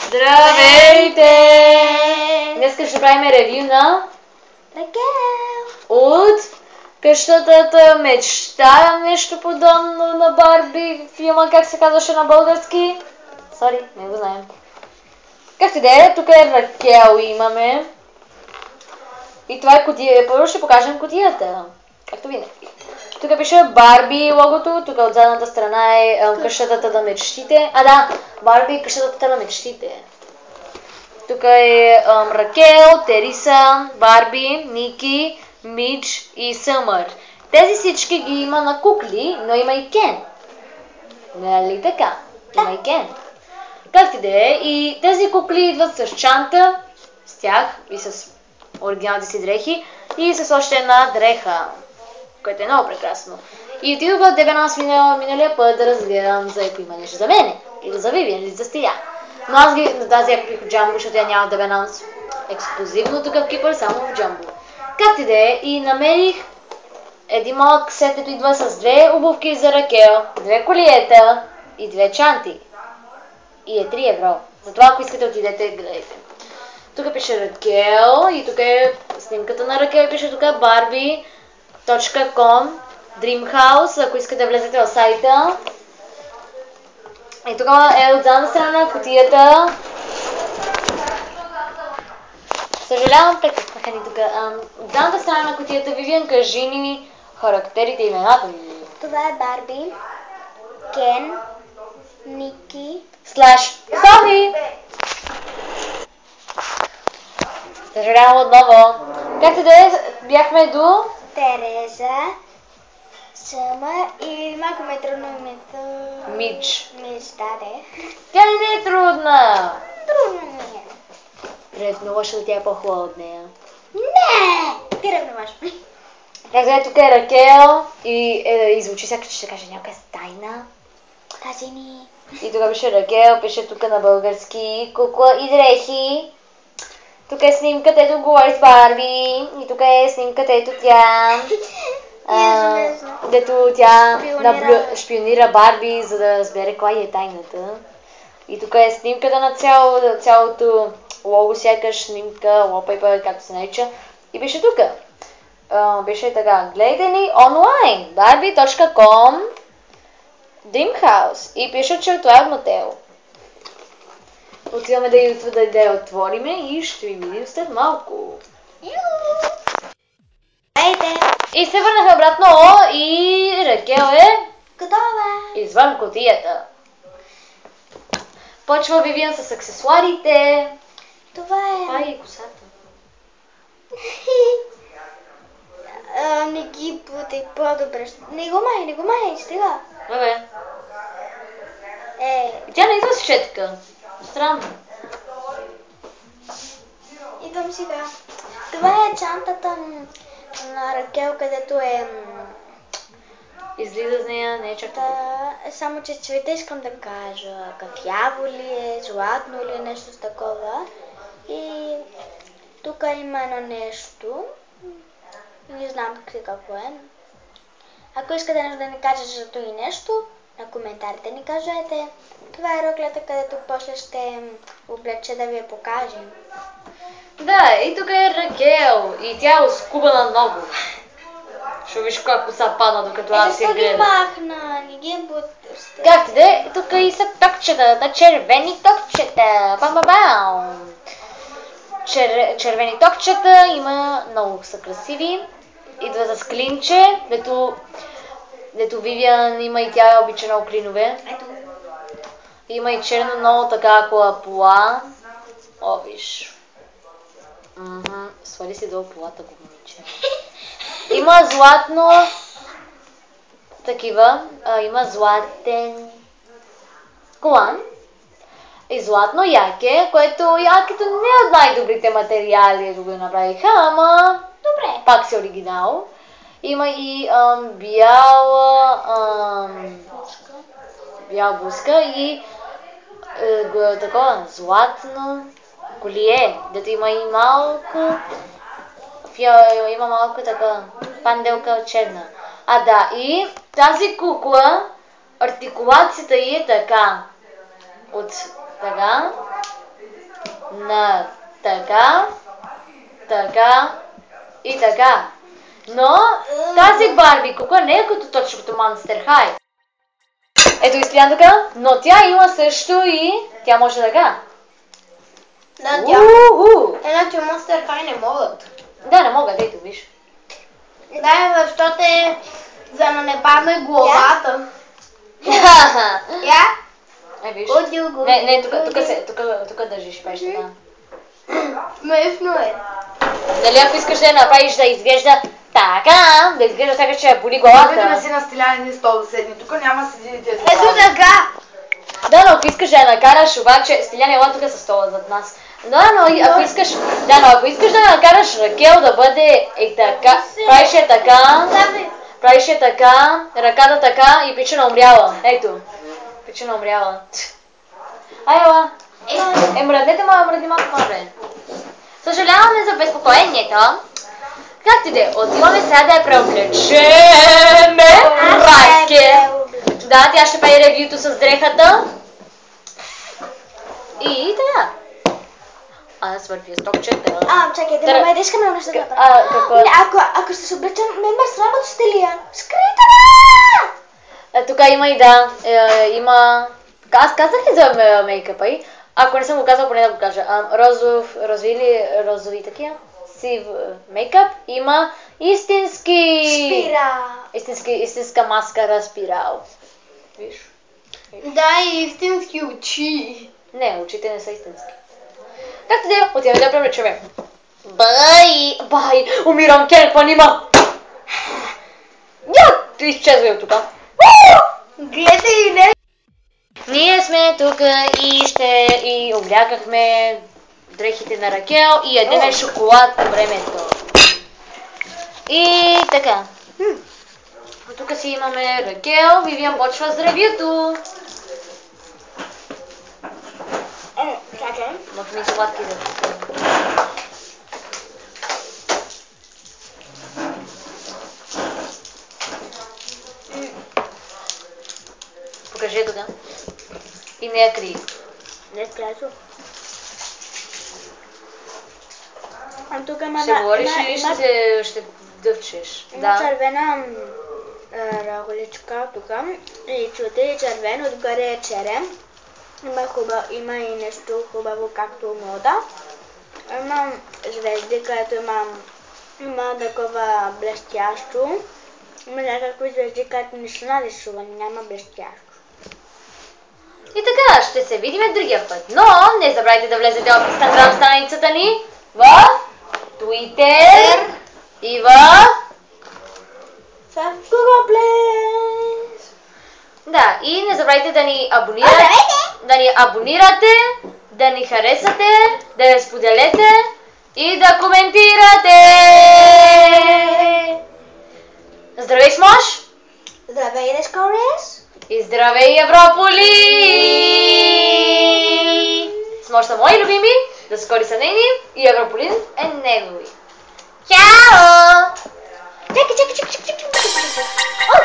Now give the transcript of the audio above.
Здравейте! Днеска ще правим ревю на Ракел! от къщата мечта, нещо подобно на Барби. Филма как се казваше на български? Сори, не го знаем. Както и да е, тук е Ракел имаме. И това е кутия. Първо ще покажем кутията. Както винаги. Тук пише Барби логото, тук от задната страна е къщата на мечтите. Барби къщата на мечтите. Тук е Ракел, Териса, Барби, Ники, Мидж и Съмър. Тези всички ги има на кукли, но има и Кен. Нали така? Има и Кен. Както и да е, и тези кукли идват с чанта, с тях и с оригиналните си дрехи и с още една дреха, което е много прекрасно. И отидох в Дебенанс миналия път да разгледам за ако има нещо за мене, или за Вивиан, или за Стия. Но аз на тази я купих в Джамбо, защото я няма в Дебенанс ексклюзивно тук в Кипър, само в Джамбо. Както и да е, и намерих един малък сет, който идва с две обувки за Ракел, две колиета и две чанти. И е 3 евро. Затова ако искате отидете, гледайте. Тук пише Ракел и тук е снимката на Ракел, пише тук barbie.com Dreamhouse, ако искате да влезете в сайта. И тук е от задната страна на кутията. Съжалявам, прекъснаха ни тук. От задната страна на кутията, Вивиан, кажи ни характерите и имената ми. Това е Барби, Кен, Ники, Софи! Съжалявам отново. Както да е, бяхме до Тереза, Съмър и малко ме е трудно името. Мидж. Мидж, даде. Тя не е трудна. Трудно ми е. Ревнуваш, защото тя е по-хубава от нея. Не! Ти ревнуваш. Както е, тук е Ракел и звучи сякаш, че ще каже някаква тайна. Кажи ни. И тук пише Ракел, пише тук на български кукла и дрехи. Тук е снимката, ето говори с Барби. И тук е снимката, ето тя. Дето тя шпионира Барби, за да разбере коя е тайната. И тук е снимката на цялото лого, сякаш снимка, wallpaper, както се нарича. И беше тук. Беше така, гледайте ни онлайн, barbie.com Dreamhouse. И пише, че това е от Матео. Отиваме да я отвориме и ще ви видим след малко. И се върнаха обратно и Ракел е Готова! извън кутията. Почва Вивиан с аксесуарите. Това е... Това е и косата. Не ги бутай по-добре. Не го май, стига. Бе. Тя не идва с четка. Странно. Идвам сега. Това е чантата на Ракел, където е... Излиза с нея, не е чак така. Само че цвета искам да кажа кафяво ли е, златно ли е, нещо с такова. И тук има едно нещо. Не знам какво е. Ако искате да ни кажете за това и нещо, на коментарите ни кажете. Това е роклята, където после ще облече да ви я покажем. Да, и тук е Ракел. И тя е оскубана много. Ще виж как коса падна, докато аз си гледам. Защо ги махна? Не ги бутъсте. Както да е, тук и са токчета, червени токчета. Бам-бам-бам. Червени токчета, има много са красиви. Идва с клинче, дето Вивиан има и тя обича много клинове. Ето. Има и черно много така пола. О, виж. Свали си долу полата, го момиче. Има златно такива, има златен колан и златно яке, което якето не е от най-добрите материали, да го направиха, ама Добре. пак си оригинал. Има и бяла блузка и такова златно колие, дето има и малко така панделка черна. И тази кукла, артикулацията ѝ е така. От така на така, така и така. Но тази Барби кукла не е като точно като Monster High. Ето и Стоян така, но тя има също и тя може така. Да, тя. Иначе Monster High не могат. Да, не могат, ето виж. Да, защото е за да не падне главата. Я? Виж. Не, тук държиш, правиш така. Смешно е. Нали, ако искаш да я направиш да изглежда така, да изглежда сякаш, че я боли главата. Опитаме си на Стиляни стол да седни. Тук няма седите. Ето така. Да, но ако искаш да я накараш, обаче, Стиляни, ела тук със стола зад нас. Да, но ако искаш да я накараш Ракел да бъде така, правиш я така, ръката така и причина умряла. Ето, причина умряла. Ела. Мръднете малко време. Съжаляваме за безпокоението. Както и да е, отиваме сега да я преоблечеме. Да, тя ще прави ревюто с дрехата. И така. Аз вървя стокчета. Чакайте, мама, да искаме нещо да направя. Какво? Ако ще се облечем, мен ме срамът с Телия. Скрита ме! Тук има и да, има... Аз казах ли за мейкъпа и? Ако не съм го казал, поне да го кажа. Розови такива, сив мейкъп. Има истински... Истинска маскара спирал. Виж? Да, и истински очи. Не, очите не са истински. Както да е, отиваме да привлечеме. Бай! Умирам, Кен, какво нима? Изчезвай от тук. Гледай и не. Ние сме тук и облякахме дрехите на Ракел и ядеме шоколад по времето. И така. Тук си имаме Ракел, Вивиан почва с ревюто. Чакай. Махни сладки да. Покажи тук. И не я крий. Не скажу. Тук има... Ще говориш или ще дъвчеш? Има червена рагуличка тук. И чуте и червено, отгоре е черен. Има и нещо хубаво, както мода. Има звезди, където има такова блестящо. Има някакви звезди, където не са нарисувани, няма блестящо. И така, ще се видим другия път. Но не забравяйте да влезете в Instagram страницата ни, в Twitter и в Google Play. Да, и не забравяйте да ни абонирате, да ни харесате, да я споделете и да коментирате. Здравей, Смош! Здравей, Дескорес! И здравей, Европоли! Смош са мои любими, Дескори са нейни и Европолин е негови. Чао! Чакай! О,